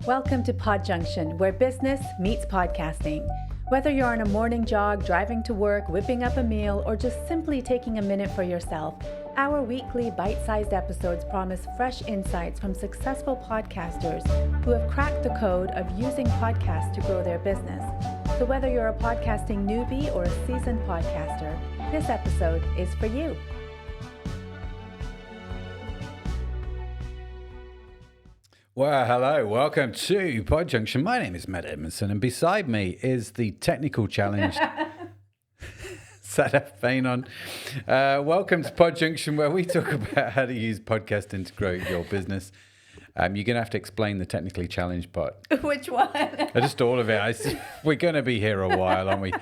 Welcome to Podjunction, where business meets podcasting. Whether you're on a morning jog, driving to work, whipping up a meal, or just simply taking a minute for yourself, our weekly bite-sized episodes promise fresh insights from successful podcasters who have cracked the code of using podcasts to grow their business. So whether you're a podcasting newbie or a seasoned podcaster, this episode is for you. Well, hello, welcome to Podjunction. My name is Matt Edmundson, and beside me is the technical challenged Sadaf Beynon. Welcome to Podjunction, where we talk about how to use podcasting to grow your business. You're going to have to explain the technically challenged part. Which one? Just all of it. We're going to be here a while, aren't we?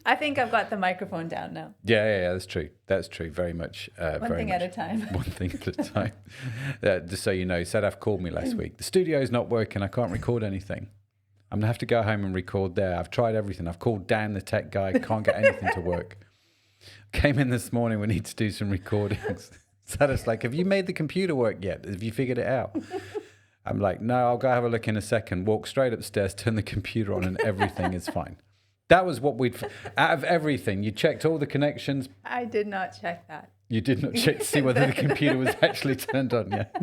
I think I've got the microphone down now. Yeah, that's true. That's true, very much. One thing at a time. One thing at a time. Just so you know, Sadaf called me last week. The studio's not working. I can't record anything. I'm going to have to go home and record there. I've tried everything. I've called Dan, the tech guy. Can't get anything to work. Came in this morning. We need to do some recordings. Sadaf's like, have you made the computer work yet? Have you figured it out? I'm like, no, I'll go have a look in a second. Walk straight upstairs, turn the computer on, and everything is fine. That was what out of everything, you checked all the connections. I did not check that. You did not check to see whether the computer was actually turned on yet.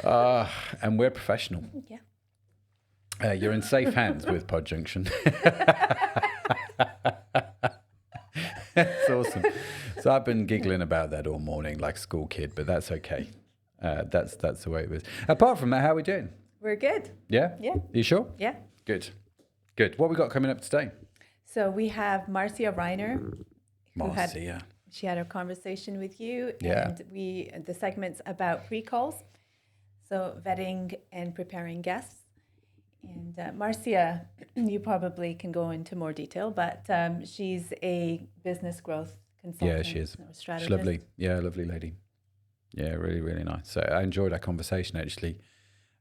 And we're professional. Yeah. You're in safe hands with Podjunction. That's awesome. So I've been giggling about that all morning like a school kid, but that's okay. That's the way it was. Apart from that, how are we doing? We're good. Yeah? Yeah. You sure? Yeah. Good. What we got coming up today? So we have Marcia Reiner. Marcia. She had a conversation with you. Yeah. And the segment's about pre-calls. So vetting and preparing guests. And Marcia, you probably can go into more detail, but she's a business growth consultant. Yeah, she is. Strategist. She's lovely. Yeah, lovely lady. Yeah, really, really nice. So I enjoyed our conversation, actually.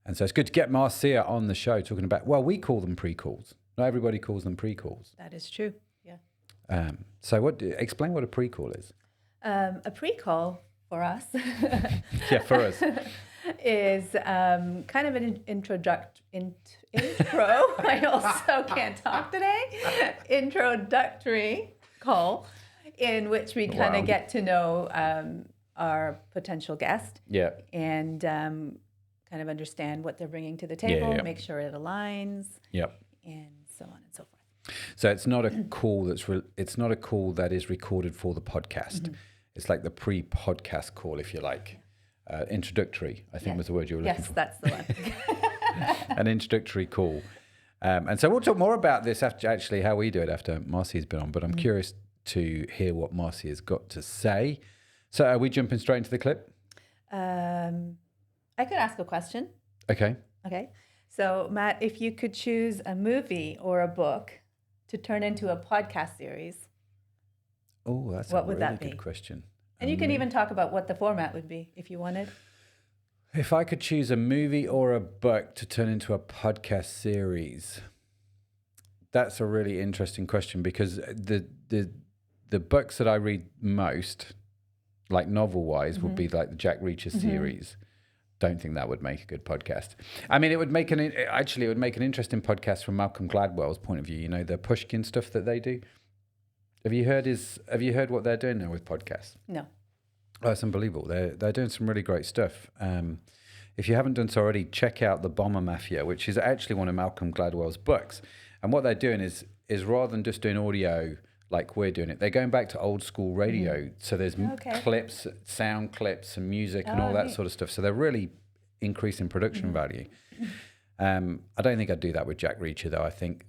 And so it's good to get Marcia on the show talking about, well, we call them pre-calls. Not everybody calls them pre-calls. That is true, yeah. So explain what a pre-call is. A pre-call for us Yeah, for us. is kind of an intro. I also can't talk today. Introductory call in which we kind of get to know our potential guest. Yeah. And kind of understand what they're bringing to the table, Yeah. make sure it aligns, Yep. and so on and so forth. So it's not a call it's not a call that is recorded for the podcast. Mm-hmm. It's like the pre-podcast call, if you like. Introductory, I think was the word you were looking for. Yes, that's the one. An introductory call. And so we'll talk more about this after actually how we do it after Marcia's been on, but I'm curious to hear what Marcia's got to say. So are we jumping straight into the clip? I could ask a question. Okay. Okay. So, Matt, if you could choose a movie or a book to turn into a podcast series, Oh, that's what a would really that be? good question. And you can even talk about what the format would be if you wanted. If I could choose a movie or a book to turn into a podcast series, that's a really interesting question because the books that I read most, like novel-wise, would be like the Jack Reacher series. Don't think that would make a good podcast. I mean, it would make an interesting podcast from Malcolm Gladwell's point of view. You know, the Pushkin stuff that they do. Have you heard what they're doing now with podcasts? No. Oh, it's unbelievable. They're doing some really great stuff. If you haven't done so already, check out The Bomber Mafia, which is actually one of Malcolm Gladwell's books. And what they're doing is rather than just doing audio like we're doing it, they're going back to old school radio. So there's clips, sound clips and music and all that sort of stuff. So they're really increasing production value. I don't think I'd do that with Jack Reacher, though. I think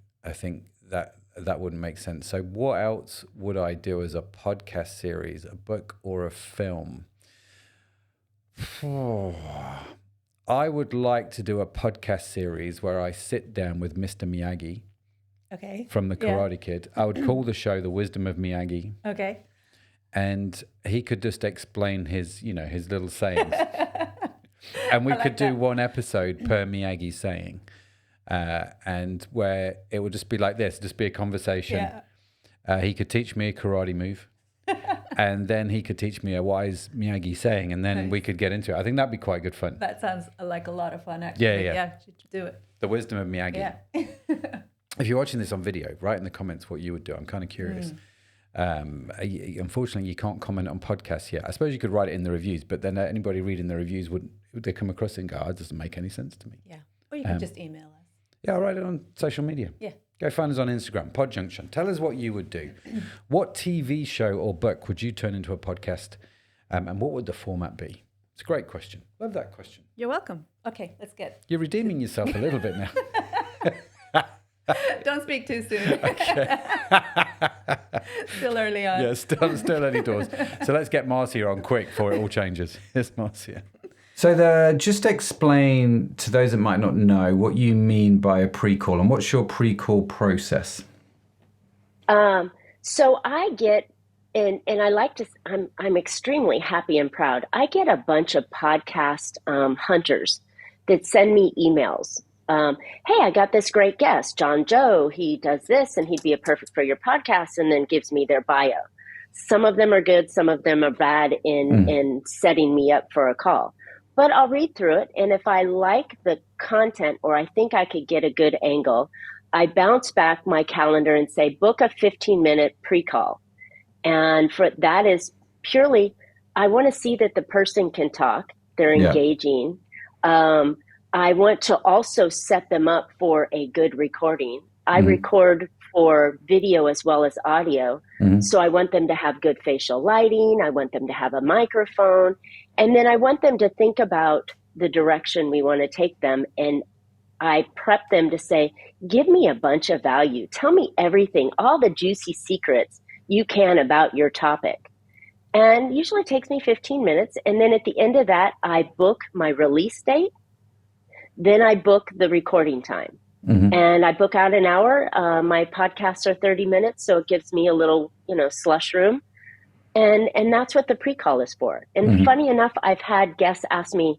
that wouldn't make sense. So what else would I do as a podcast series, a book or a film? I would like to do a podcast series where I sit down with Mr. Miyagi from The Karate Kid. I would call the show The Wisdom of Miyagi. Okay. And he could just explain his little sayings. And we could do one episode per Miyagi saying. And where it would just be like this, just be a conversation. Yeah. He could teach me a karate move. and then he could teach me a wise Miyagi saying, and then we could get into it. I think that'd be quite good fun. That sounds like a lot of fun, actually. Yeah, do it. The wisdom of Miyagi. Yeah. If you're watching this on video, write in the comments what you would do. I'm kind of curious. Unfortunately, you can't comment on podcasts yet. I suppose you could write it in the reviews, but then anybody reading the reviews would they come across and go, "Oh, it doesn't make any sense to me." Yeah. Or you can just email us. Yeah, I'll write it on social media. Yeah. Go find us on Instagram, Podjunction. Tell us what you would do. What TV show or book would you turn into a podcast? And what would the format be? It's a great question. Love that question. You're welcome. Okay, let's get. You're redeeming yourself a little bit now. Don't speak too soon. Okay. Still early on. Yeah, still early doors. So let's get Marcia on quick before it all changes. Here's Marcia. So just explain to those that might not know what you mean by a pre-call and what's your pre-call process? So I get, and I like to, I'm extremely happy and proud. I get a bunch of podcast hunters that send me emails. Hey, I got this great guest, John Joe. He does this and he'd be a perfect for your podcast, and then gives me their bio. Some of them are good. Some of them are bad in setting me up for a call. But I'll read through it, and if I like the content or I think I could get a good angle, I bounce back my calendar and say, book a 15-minute pre-call. And for that is purely, I want to see that the person can talk, they're engaging. I want to also set them up for a good recording. I record for video as well as audio. So I want them to have good facial lighting. I want them to have a microphone. And then I want them to think about the direction we want to take them. And I prep them to say, give me a bunch of value. Tell me everything, all the juicy secrets you can about your topic. And usually it takes me 15 minutes. And then at the end of that, I book my release date. Then I book the recording time. And I book out an hour. My podcasts are 30 minutes, so it gives me a little, slush room. And that's what the pre-call is for. And funny enough, I've had guests ask me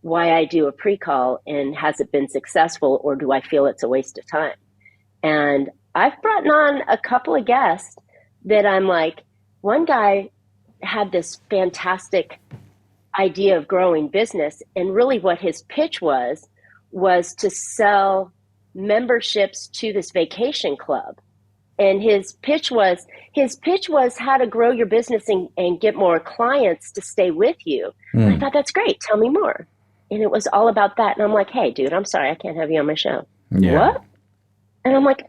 why I do a pre-call and has it been successful, or do I feel it's a waste of time? And I've brought on a couple of guests that I'm like, one guy had this fantastic idea of growing business. And really what his pitch was to sell memberships to this vacation club. And his pitch was how to grow your business and get more clients to stay with you. And I thought, that's great. Tell me more. And it was all about that. And I'm like, hey, dude, I'm sorry, I can't have you on my show. Yeah. What? And I'm like,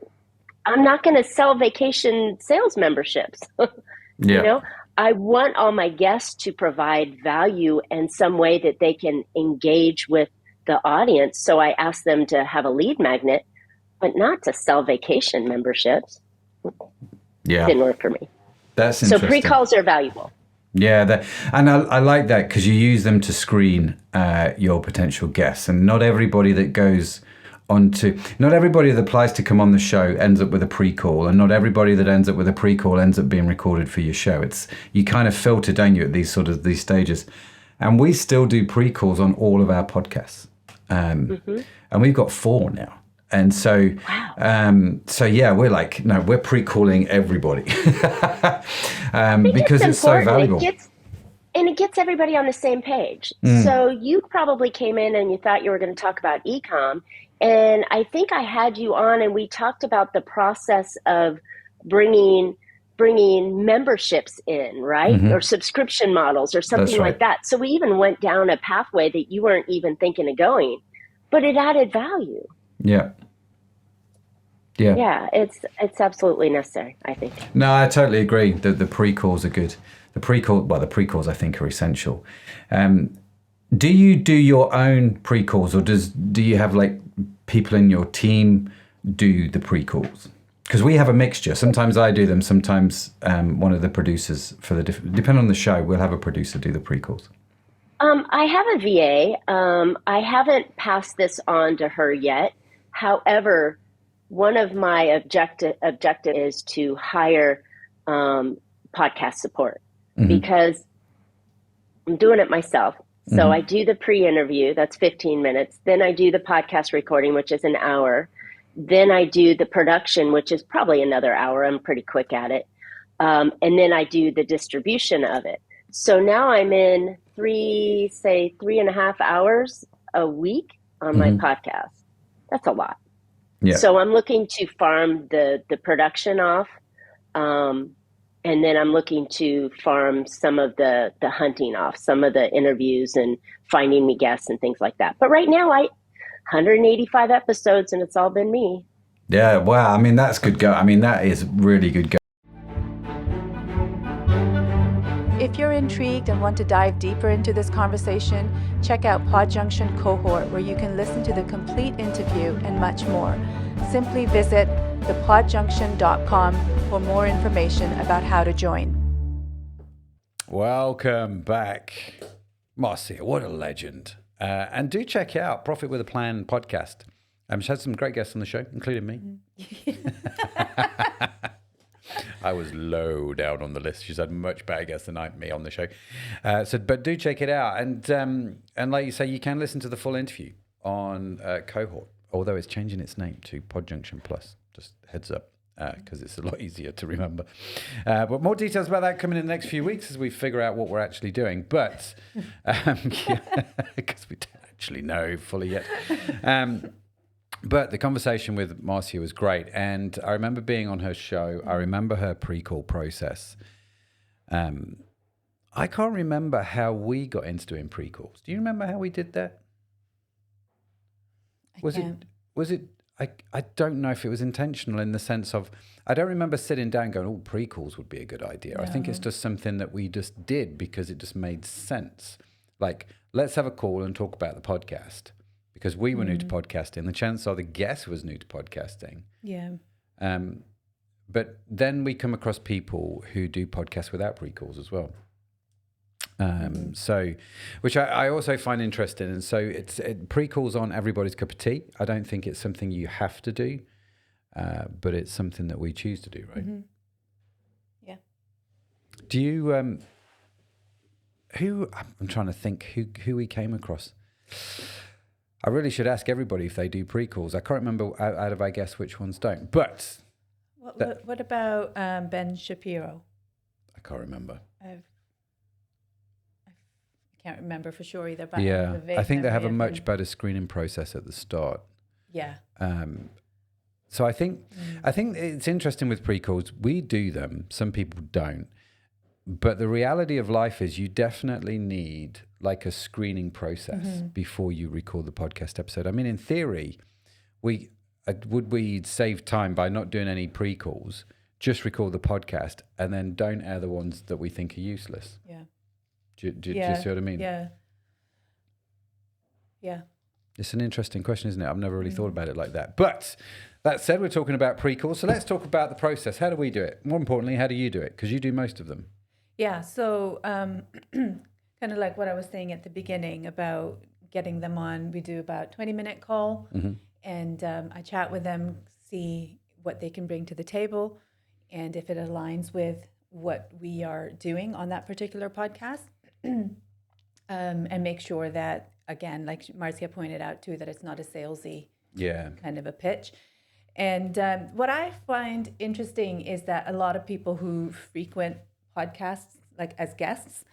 I'm not going to sell vacation sales memberships. I want all my guests to provide value in some way that they can engage with the audience. So I asked them to have a lead magnet, but not to sell vacation memberships. Yeah. It didn't work for me. That's interesting. So pre-calls are valuable. Yeah. And I like that because you use them to screen your potential guests. And not everybody that applies to come on the show ends up with a pre-call, and not everybody that ends up with a pre-call ends up being recorded for your show. You kind of filter, don't you, at these stages. And we still do pre-calls on all of our podcasts. And we've got 4 now. And so, we're like, no, we're pre-calling everybody because it's so valuable. It gets everybody on the same page. So you probably came in and you thought you were going to talk about e-com. And I think I had you on and we talked about the process of bringing memberships in, right? Or subscription models or something like that. So we even went down a pathway that you weren't even thinking of going, but it added value. Yeah, it's absolutely necessary, I think. No, I totally agree that the pre-calls are good. The pre-calls I think are essential. Do you do your own pre-calls, or do you have like people in your team do the pre-calls? Because we have a mixture. Sometimes I do them. Sometimes one of the producers depending on the show, we'll have a producer do the pre-calls. I have a VA. I haven't passed this on to her yet. However, one of my objective is to hire podcast support because I'm doing it myself. So I do the pre-interview, that's 15 minutes. Then I do the podcast recording, which is an hour. Then I do the production, which is probably another hour. I'm pretty quick at it. And then I do the distribution of it. So now I'm in 3.5 hours a week on my podcast. That's a lot. Yeah. So I'm looking to farm the production off. And then I'm looking to farm some of the hunting off, some of the interviews and finding me guests and things like that. But right now, 185 episodes, and it's all been me. Yeah, wow. I mean, that's good go. I mean, that is really good go. If you're intrigued and want to dive deeper into this conversation, check out Podjunction Cohort, where you can listen to the complete interview and much more. Simply visit thepodjunction.com for more information about how to join. Welcome back, Marcia. What a legend. And do check out Profit with a Plan podcast. She's had some great guests on the show, including me. I was low down on the list. She's had much better guests than me on the show. But do check it out. And like you say, you can listen to the full interview on Cohort, although it's changing its name to Podjunction Plus. Just heads up, because it's a lot easier to remember. But more details about that coming in the next few weeks as we figure out what we're actually doing. But because we don't actually know fully yet. But the conversation with Marcia was great. And I remember being on her show. I remember her pre-call process. I can't remember how we got into doing pre-calls. Do you remember how we did that? I don't know if it was intentional in the sense of, I don't remember sitting down going, oh, pre-calls would be a good idea. No. I think it's just something that we just did because it just made sense. Like, let's have a call and talk about the podcast. Because we were new to podcasting. The chances are the guest was new to podcasting. Yeah. But then we come across people who do podcasts without pre-calls as well. So, which I also find interesting. And so pre-calls aren't everybody's cup of tea. I don't think it's something you have to do, but it's something that we choose to do, right? Mm-hmm. Yeah. Do you, I'm trying to think who we came across. I really should ask everybody if they do pre-calls. I can't remember out of, I guess, which ones don't. But what about Ben Shapiro? I can't remember. I can't remember for sure either. But yeah, I think they have a much better screening process at the start. Yeah. So I think it's interesting with pre-calls. We do them. Some people don't. But the reality of life is you definitely need like a screening process before you record the podcast episode. I mean, in theory, would we save time by not doing any pre-calls, just record the podcast and then don't air the ones that we think are useless? Yeah. Do you see what I mean? Yeah. Yeah. It's an interesting question, isn't it? I've never really thought about it like that. But that said, we're talking about pre-calls. So let's talk about the process. How do we do it? More importantly, how do you do it? Because you do most of them. Yeah, so kind of like what I was saying at the beginning about getting them on. We do about 20-minute call, and I chat with them, see what they can bring to the table, and if it aligns with what we are doing on that particular podcast, and make sure that, again, like Marcia pointed out too, that it's not a salesy kind of a pitch. And what I find interesting is that a lot of people who frequent podcasts, like as guests,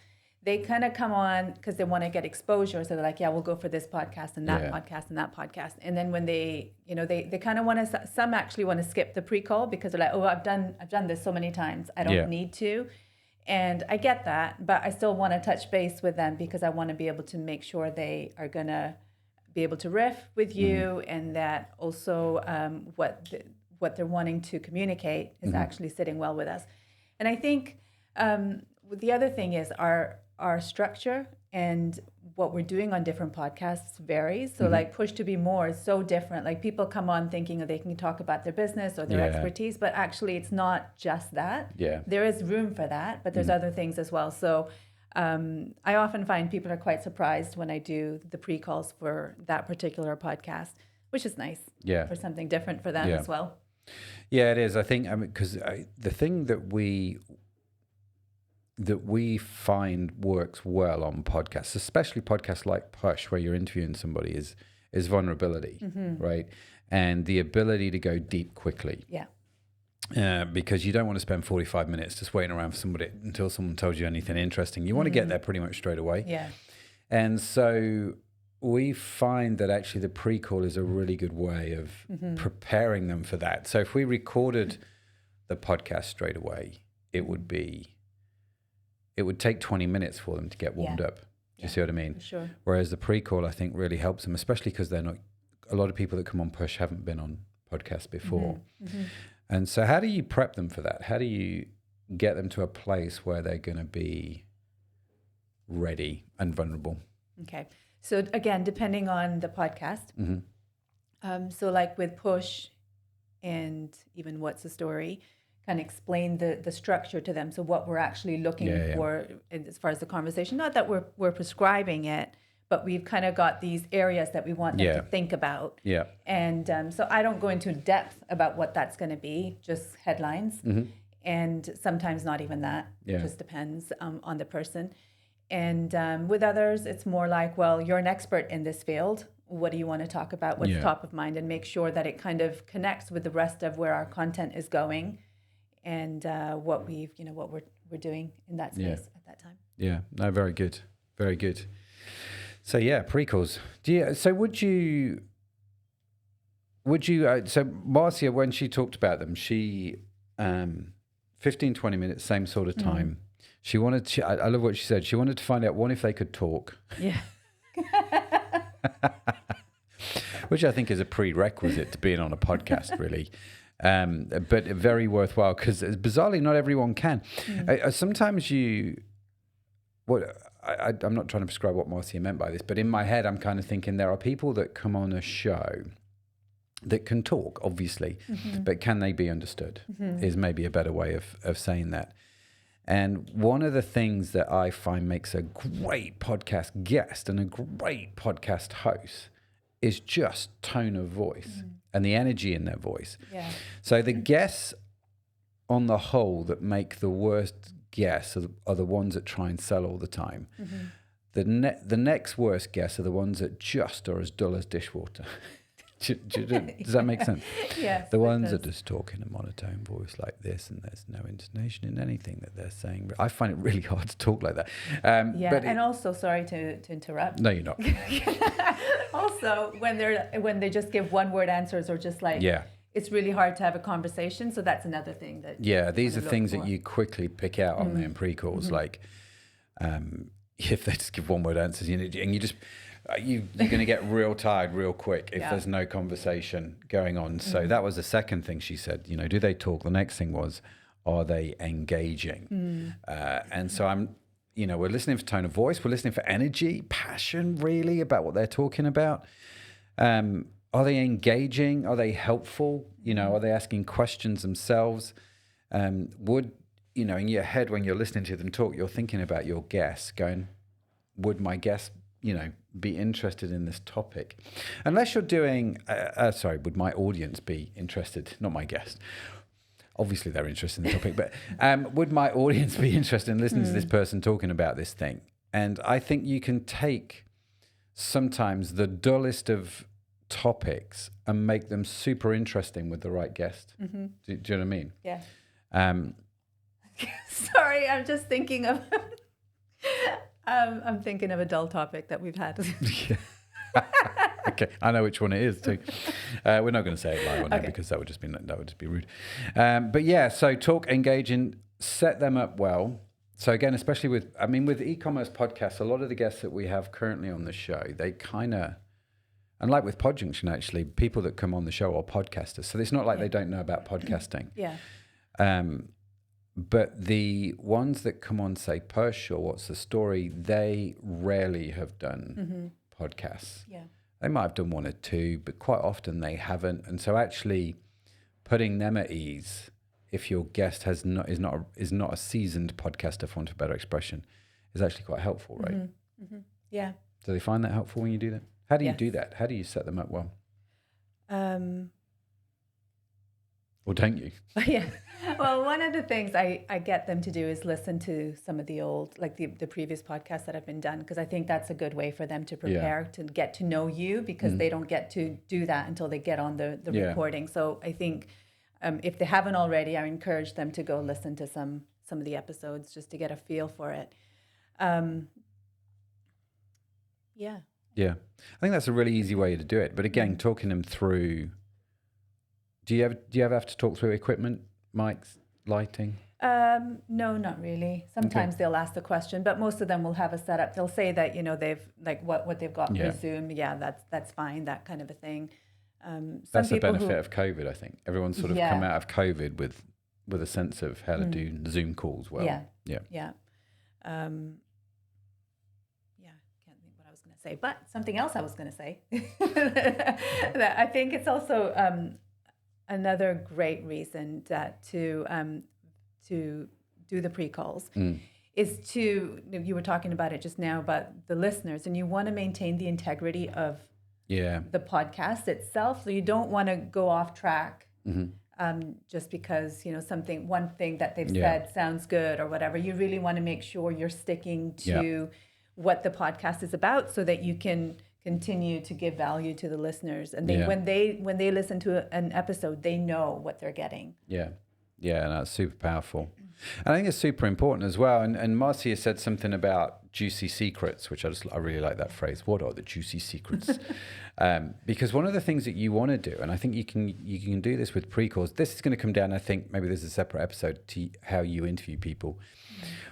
they kind of come on because they want to get exposure. So they're like, yeah, we'll go for this podcast and that podcast and that podcast. And then when they kind of want to, some actually want to skip the pre-call because they're like, oh, I've done this so many times. I don't need to. And I get that, but I still want to touch base with them because I want to be able to make sure they are going to be able to riff with you and that also what they're wanting to communicate is actually sitting well with us. And I think the other thing is our structure and what we're doing on different podcasts varies. So like Push to Be More is so different. Like people come on thinking they can talk about their business or their expertise, but actually it's not just that. Yeah. There is room for that, but there's other things as well. So I often find people are quite surprised when I do the pre-calls for that particular podcast, which is nice for something different for them as well. Yeah, it is. I think, because the thing that we find works well on podcasts, especially podcasts like Push, where you're interviewing somebody, is vulnerability, right? And the ability to go deep quickly. Yeah. because you don't want to spend 45 minutes just waiting around for somebody until someone tells you anything interesting. You want to get there pretty much straight away. Yeah. And so we find that actually the pre-call is a really good way of preparing them for that. So if we recorded the podcast straight away, it would take 20 minutes for them to get warmed up. Do you see what I mean? Sure. Whereas the pre-call, I think, really helps them, especially because they're not, a lot of people that come on Push haven't been on podcasts before. And so how do you prep them for that? How do you get them to a place where they're going to be ready and vulnerable? Okay. So again, depending on the podcast. So like with Push and even What's the Story, kind of explain the structure to them. So what we're actually looking for as far as the conversation, not that we're prescribing it, but we've kind of got these areas that we want them to think about. Yeah. And so I don't go into depth about what that's going to be, just headlines. And sometimes not even that. It just depends on the person. And with others, it's more like, well, you're an expert in this field. What do you want to talk about? What's top of mind? And make sure that it kind of connects with the rest of where our content is going and what we're doing in that space at that time. Yeah, no, very good. Very good. So pre-calls. Would you so Marcia, when she talked about them, she 15, 20 minutes, same sort of time. She wanted I love what she said. She wanted to find out, one, if they could talk. Yeah. Which I think is a prerequisite to being on a podcast, really. But very worthwhile, because bizarrely not everyone can. Sometimes I'm not trying to prescribe what Marcia meant by this, but in my head I'm kind of thinking there are people that come on a show that can talk, obviously, but can they be understood is maybe a better way of saying that. And one of the things that I find makes a great podcast guest and a great podcast host is just tone of voice and the energy in their voice. Yeah. So the guests on the whole that make the worst guests are the ones that try and sell all the time. The next worst guests are the ones that just are as dull as dishwater. Does that make sense? Yes. The ones that just talk in a monotone voice like this, and there's no intonation in anything that they're saying. I find it really hard to talk like that. But also, sorry to interrupt. No, you're not. Also, when they just give one word answers or just like it's really hard to have a conversation. So that's another thing that these are things that you quickly pick out on them pre-calls, like if they just give one word answers, and you just. You're going to get real tired real quick if there's no conversation going on. So that was the second thing she said, do they talk? The next thing was, are they engaging? And so we're listening for tone of voice. We're listening for energy, passion, really, about what they're talking about. Are they engaging? Are they helpful? Are they asking questions themselves? In your head, when you're listening to them talk, you're thinking about your guests going, would my guest be interested in this topic? Unless you're doing, would my audience be interested? Not my guest. Obviously they're interested in the topic, but would my audience be interested in listening to this person talking about this thing? And I think you can take sometimes the dullest of topics and make them super interesting with the right guest. Do you know what I mean? Yeah. Sorry, I'm just thinking of... I'm thinking of a dull topic that we've had. Okay, I know which one it is too. We're not going to say it live on there because that would just be rude. So talk, engage, and set them up well. So again, especially with e-commerce podcasts, a lot of the guests that we have currently on the show, they kind of, and like with Podjunction, actually, people that come on the show are podcasters. So it's not like they don't know about podcasting. But the ones that come on, say, Push or What's the Story, they rarely have done podcasts. Yeah. They might have done one or two, but quite often they haven't. And so actually putting them at ease, if your guest is not a seasoned podcaster, for want of a better expression, is actually quite helpful, right? Yeah. Do they find that helpful when you do that? How do you do that? How do you set them up well? Or don't you? Yeah. Well, one of the things I get them to do is listen to some of the old, like the previous podcasts that have been done, because I think that's a good way for them to prepare to get to know you, because they don't get to do that until they get on the recording. So I think if they haven't already, I encourage them to go listen to some of the episodes just to get a feel for it. Yeah. Yeah. I think that's a really easy way to do it. But again, talking them through, do you ever have to talk through equipment, mics, lighting? No, not really. Sometimes they'll ask the question, but most of them will have a setup. They'll say that, they've like what they've got with Zoom. Yeah, that's fine, that kind of a thing. That's the benefit of COVID, I think. Everyone's sort of come out of COVID with a sense of how to do Zoom calls well. Yeah. Can't think what I was going to say, but something else I was going to say. That I think it's also another great reason to do the pre-calls is you were talking about it just now about the listeners, and you want to maintain the integrity of the podcast itself. So you don't want to go off track just because, one thing that they've said sounds good or whatever. You really want to make sure you're sticking to what the podcast is about so that you can continue to give value to the listeners. And when they listen to an episode, they know what they're getting. Yeah, and that's super powerful. And I think it's super important as well. And Marcia said something about juicy secrets, which I really like that phrase. What are the juicy secrets? Because one of the things that you want to do, and I think you can do this with pre-calls. This is going to come down, I think, maybe there's a separate episode to how you interview people.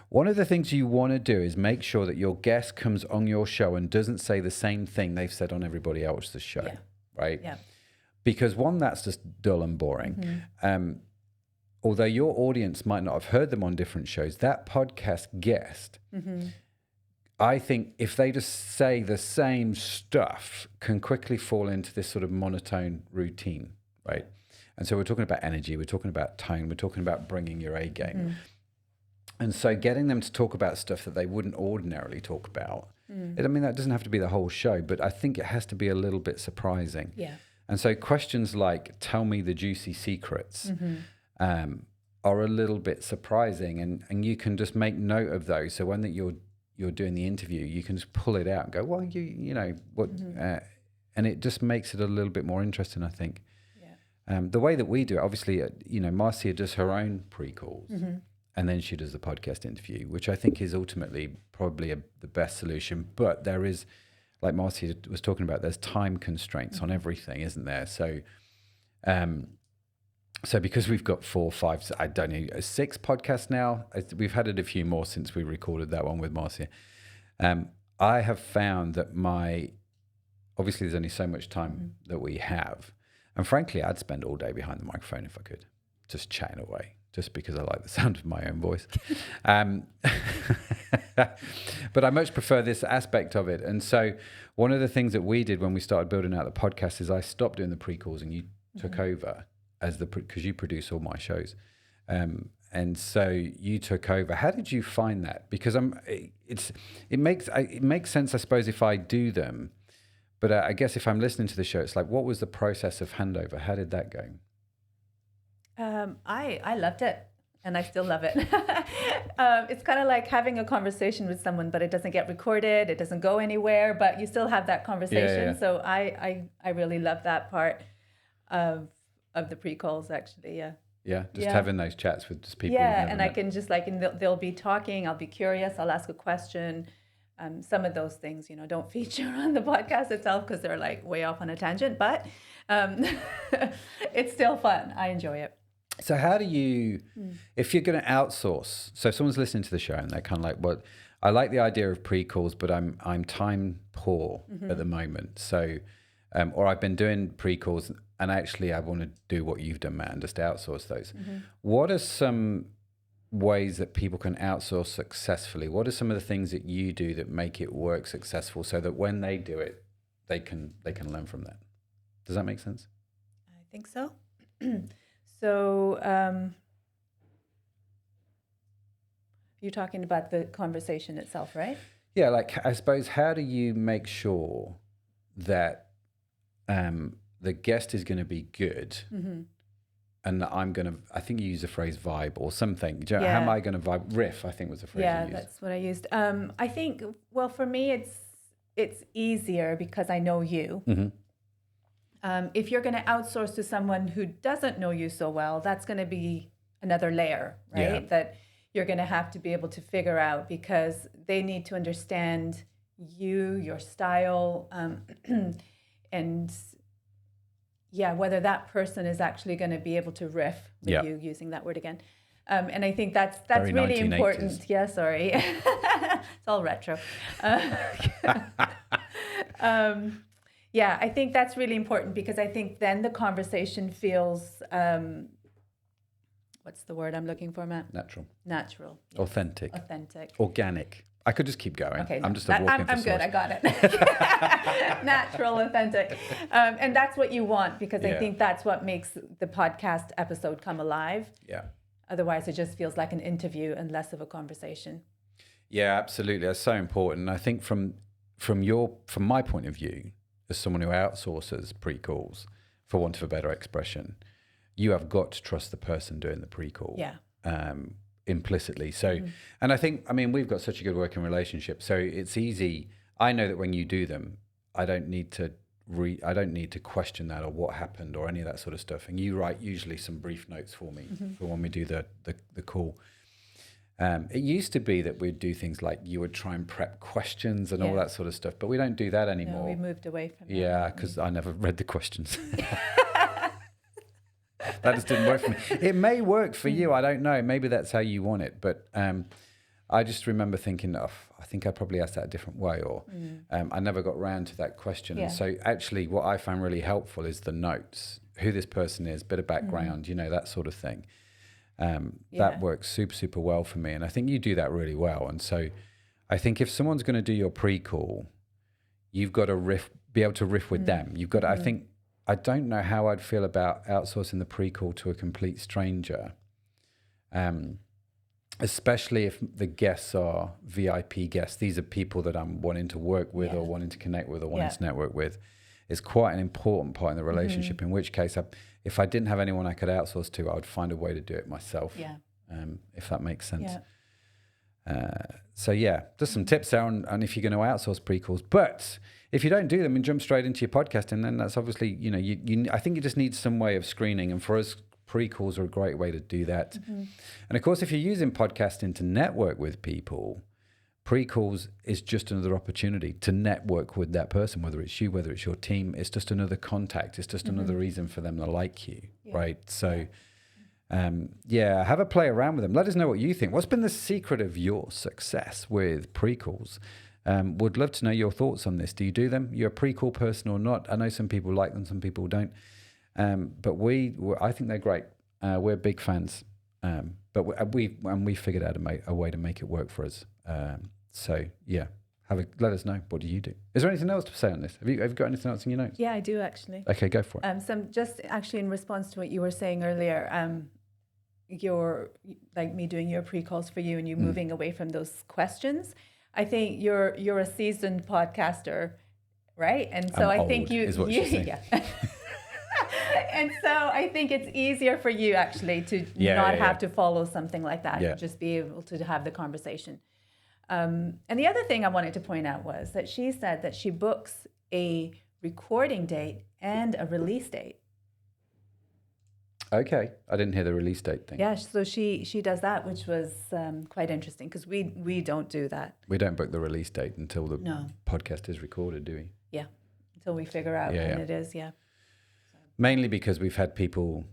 One of the things you want to do is make sure that your guest comes on your show and doesn't say the same thing they've said on everybody else's show, right? Yeah. Because one, that's just dull and boring. Although your audience might not have heard them on different shows, that podcast guest, I think if they just say the same stuff, can quickly fall into this sort of monotone routine, right? And so we're talking about energy, we're talking about tone, we're talking about bringing your A game. And so getting them to talk about stuff that they wouldn't ordinarily talk about, that doesn't have to be the whole show, but I think it has to be a little bit surprising. Yeah. And so questions like, tell me the juicy secrets, are a little bit surprising, and you can just make note of those. So when you're doing the interview, you can just pull it out and go, well, you know what, and it just makes it a little bit more interesting, I think. Yeah. The way that we do it, obviously, Marcia does her own pre-calls, and then she does the podcast interview, which I think is ultimately probably the best solution. But there is, like Marcia was talking about, there's time constraints on everything, isn't there? So, so because we've got 4, 5, I don't know, 6 podcasts now. We've added a few more since we recorded that one with Marcia. I have found that obviously there's only so much time that we have. And frankly, I'd spend all day behind the microphone if I could, just chatting away, just because I like the sound of my own voice. But I much prefer this aspect of it. And so one of the things that we did when we started building out the podcast is I stopped doing the pre-calls and you took over because you produce all my shows. And so you took over. How did you find that? Because it makes sense, I suppose, if I do them. But I guess if I'm listening to the show, it's like, what was the process of handover? How did that go? I loved it, and I still love it. It's kind of like having a conversation with someone, but it doesn't get recorded. It doesn't go anywhere, but you still have that conversation. Yeah. So I really love that part of the pre-calls, actually. Yeah, just having those chats with just people. Yeah, and I can just and they'll be talking. I'll be curious. I'll ask a question. Some of those things, don't feature on the podcast itself because they're like way off on a tangent, but it's still fun. I enjoy it. So how do you, if you're going to outsource, so if someone's listening to the show and they're kind of like, well, I like the idea of pre-calls, but I'm time poor at the moment. So, or I've been doing pre-calls and actually I want to do what you've done, Matt, and just outsource those. What are some ways that people can outsource successfully? What are some of the things that you do that make it work successful so that when they do it, they can learn from that? Does that make sense? I think so. So you're talking about the conversation itself, right? Yeah, like I suppose, how do you make sure that the guest is going to be good and that I think you use the phrase vibe or something. How am I going to vibe? Riff, I think was the phrase you used. Yeah, that's what I used. I think, well, for me, it's easier because I know you. If you're going to outsource to someone who doesn't know you so well, that's going to be another layer, right? Yeah. That you're going to have to be able to figure out, because they need to understand you, your style, and whether that person is actually going to be able to riff with you, using that word again. And I think that's Very really 1980s. important. Yeah, sorry. It's all retro. I think that's really important, because I think then the conversation feels, what's the word I'm looking for, Matt? Natural. Yes. Authentic. Authentic. Organic. I could just keep going. Okay, I'm just a walking I'm good. I got it. Natural, authentic. And that's what you want, because I think that's what makes the podcast episode come alive. Yeah. Otherwise, it just feels like an interview and less of a conversation. Yeah, absolutely. That's so important. And I think from my point of view, as someone who outsources pre-calls, for want of a better expression, you have got to trust the person doing the pre-call. Yeah. Implicitly. So, and I think, we've got such a good working relationship, so it's easy. I know that when you do them, I don't need to question that or what happened or any of that sort of stuff. And you write usually some brief notes for me for when we do the call. It used to be that we'd do things like you would try and prep questions and all that sort of stuff, but we don't do that anymore. No, we moved away from that. Yeah, because I never read the questions. That just didn't work for me. It may work for you. I don't know. Maybe that's how you want it. But I just remember thinking, I think I probably asked that a different way, or I never got round to that question. Yeah. And so actually what I found really helpful is the notes, who this person is, bit of background, that sort of thing. That works super, super well for me. And I think you do that really well. And so I think if someone's going to do your pre-call, you've got to be able to riff with them. You've got to, I don't know how I'd feel about outsourcing the pre-call to a complete stranger, especially if the guests are VIP guests. These are people that I'm wanting to work with or wanting to connect with or wanting to network with. It's quite an important part in the relationship, in which case, if I didn't have anyone I could outsource to, I would find a way to do it myself, if that makes sense. Yeah. Just some tips there on if you're going to outsource pre-calls. But if you don't do them and jump straight into your podcasting, then that's obviously, I think you just need some way of screening. And for us, pre-calls are a great way to do that. And of course, if you're using podcasting to network with people, pre-calls is just another opportunity to network with that person, whether it's you, whether it's your team. It's just another contact. It's just another reason for them to like you, right? So, have a play around with them. Let us know what you think. What's been the secret of your success with pre-calls? Would love to know your thoughts on this. Do you do them? You're a pre-call person or not? I know some people like them, some people don't. But I think they're great. We're big fans. But we figured out a way to make it work for us. Let us know. What do you do? Is there anything else to say on this? Have you got anything else in your notes? Yeah, I do actually. Okay, go for it. Some just actually in response to what you were saying earlier, you're like me doing your pre-calls for you and you moving away from those questions. I think you're a seasoned podcaster, right? And so I think you And so I think it's easier for you actually to not have to follow something like that, and just be able to have the conversation. And the other thing I wanted to point out was that she said that she books a recording date and a release date. Okay, I didn't hear the release date thing. Yeah, so she does that, which was quite interesting, because we don't do that. We don't book the release date until the podcast is recorded, do we? Yeah, until we figure out when it is, Mainly because we've had people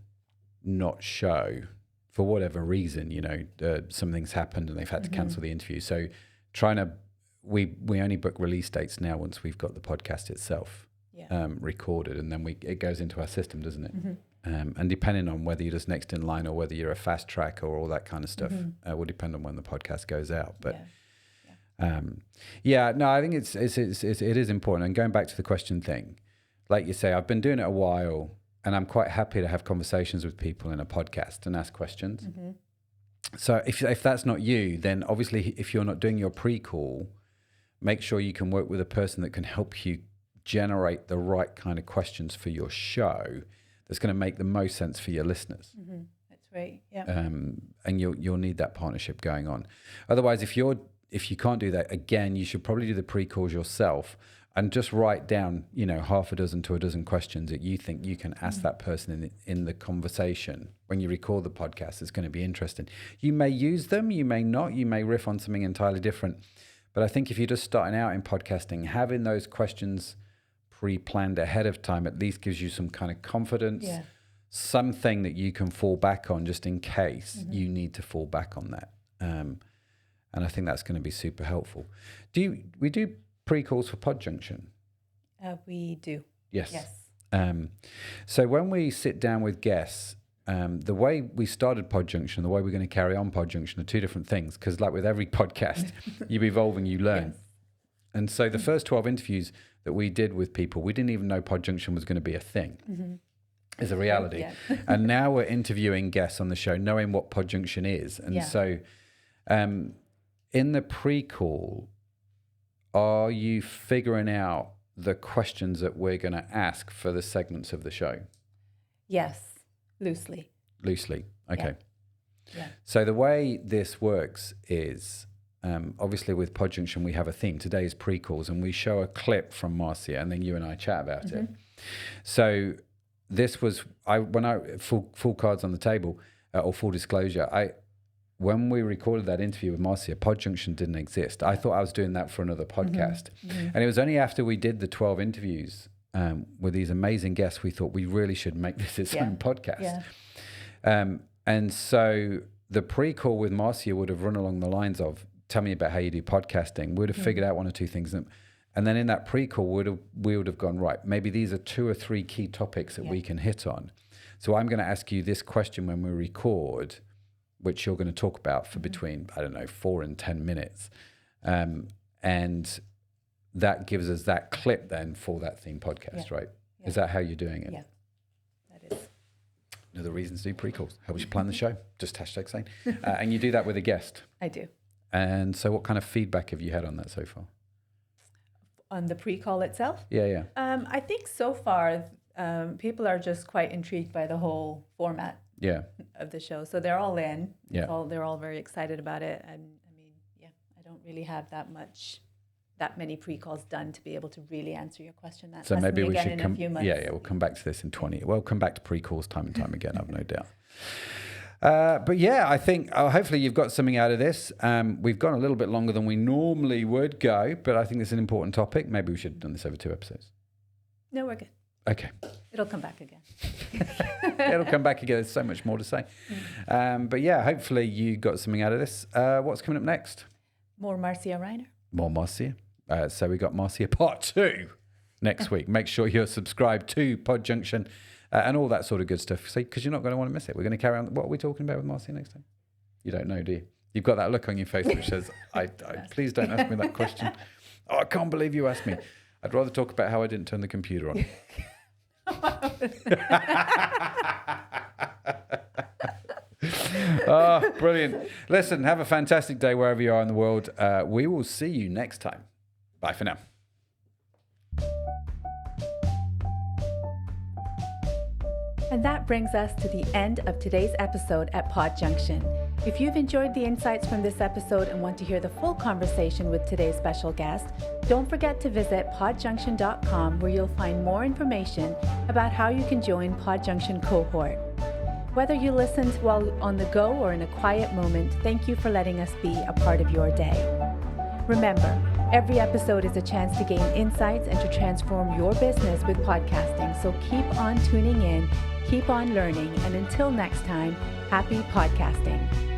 not show for whatever reason, something's happened and they've had to cancel the interview. So we only book release dates now once we've got the podcast itself recorded, and then it goes into our system, doesn't it? And depending on whether you're just next in line or whether you're a fast track or all that kind of stuff, will depend on when the podcast goes out. But I think it is important. And going back to the question thing, like you say, I've been doing it a while, and I'm quite happy to have conversations with people in a podcast and ask questions. So if that's not you, then obviously if you're not doing your pre-call, make sure you can work with a person that can help you generate the right kind of questions for your show that's going to make the most sense for your listeners. That's right. Yeah. And you'll need that partnership going on. Otherwise, if you can't do that, again, you should probably do the pre-calls yourself. and just write down, half a dozen to a dozen questions that you think you can ask that person in the conversation when you record the podcast. It's going to be interesting. You may use them, you may not, you may riff on something entirely different. But I think if you're just starting out in podcasting, having those questions pre-planned ahead of time at least gives you some kind of confidence, something that you can fall back on just in case you need to fall back on that. And I think that's going to be super helpful. We do pre-calls for Podjunction? We do. Yes. So when we sit down with guests, the way we started Podjunction, the way we're going to carry on Podjunction are two different things, because like with every podcast, you evolve and you learn. Yes. And so the first 12 interviews that we did with people, we didn't even know Podjunction was going to be a thing. It's a reality. And now we're interviewing guests on the show, knowing what Podjunction is. And so in the pre-call, are you figuring out the questions that we're going to ask for the segments of the show? Yes, loosely. Okay. Yeah. So the way this works is, obviously with Podjunction, we have a theme. Today is pre-calls, and we show a clip from Marcia, and then you and I chat about it. So this was, full cards on the table, or full disclosure, when we recorded that interview with Marcia, Podjunction didn't exist. I thought I was doing that for another podcast. And it was only after we did the 12 interviews with these amazing guests, we thought we really should make this its own podcast. And so the pre-call with Marcia would have run along the lines of, tell me about how you do podcasting. We'd have figured out one or two things. And then in that pre-call, we would have gone, right, maybe these are 2 or 3 key topics that we can hit on. So I'm going to ask you this question when we record, which you're going to talk about for between, 4 and 10 minutes. And that gives us that clip then for that theme podcast, right? Is that how you're doing it? Yeah, that is. Another reason to do pre-calls. Helps you plan the show. Just hashtag sane. And you do that with a guest. I do. And so what kind of feedback have you had on that so far? On the pre-call itself? Yeah. I think so far, people are just quite intrigued by the whole format of the show. So they're all in. They're all very excited about it. And I mean, I don't really have that many pre-calls done to be able to really answer your question. So maybe we should come. Yeah, we'll come back to this in 20. We'll come back to pre-calls time and time again. I've no doubt. But I think hopefully you've got something out of this. We've gone a little bit longer than we normally would go, but I think it's an important topic. Maybe we should have done this over 2 episodes. No, we're good. Okay. It'll come back again. It'll come back again. There's so much more to say. But hopefully you got something out of this. What's coming up next? More Marcia Reiner. More Marcia. So we got Marcia Part 2 next week. Make sure you're subscribed to Podjunction and all that sort of good stuff. Because you're not going to want to miss it. We're going to carry on. What are we talking about with Marcia next time? You don't know, do you? You've got that look on your face which says, I please don't ask me that question. Oh, I can't believe you asked me. I'd rather talk about how I didn't turn the computer on. Oh, brilliant. Listen, have a fantastic day wherever you are in the world. We will see you next time. Bye for now. And that brings us to the end of today's episode at Podjunction. If you've enjoyed the insights from this episode and want to hear the full conversation with today's special guest, don't forget to visit podjunction.com, where you'll find more information about how you can join Podjunction cohort. Whether you listened while on the go or in a quiet moment, thank you for letting us be a part of your day. Remember, every episode is a chance to gain insights and to transform your business with podcasting. So keep on tuning in, keep on learning, and until next time, happy podcasting.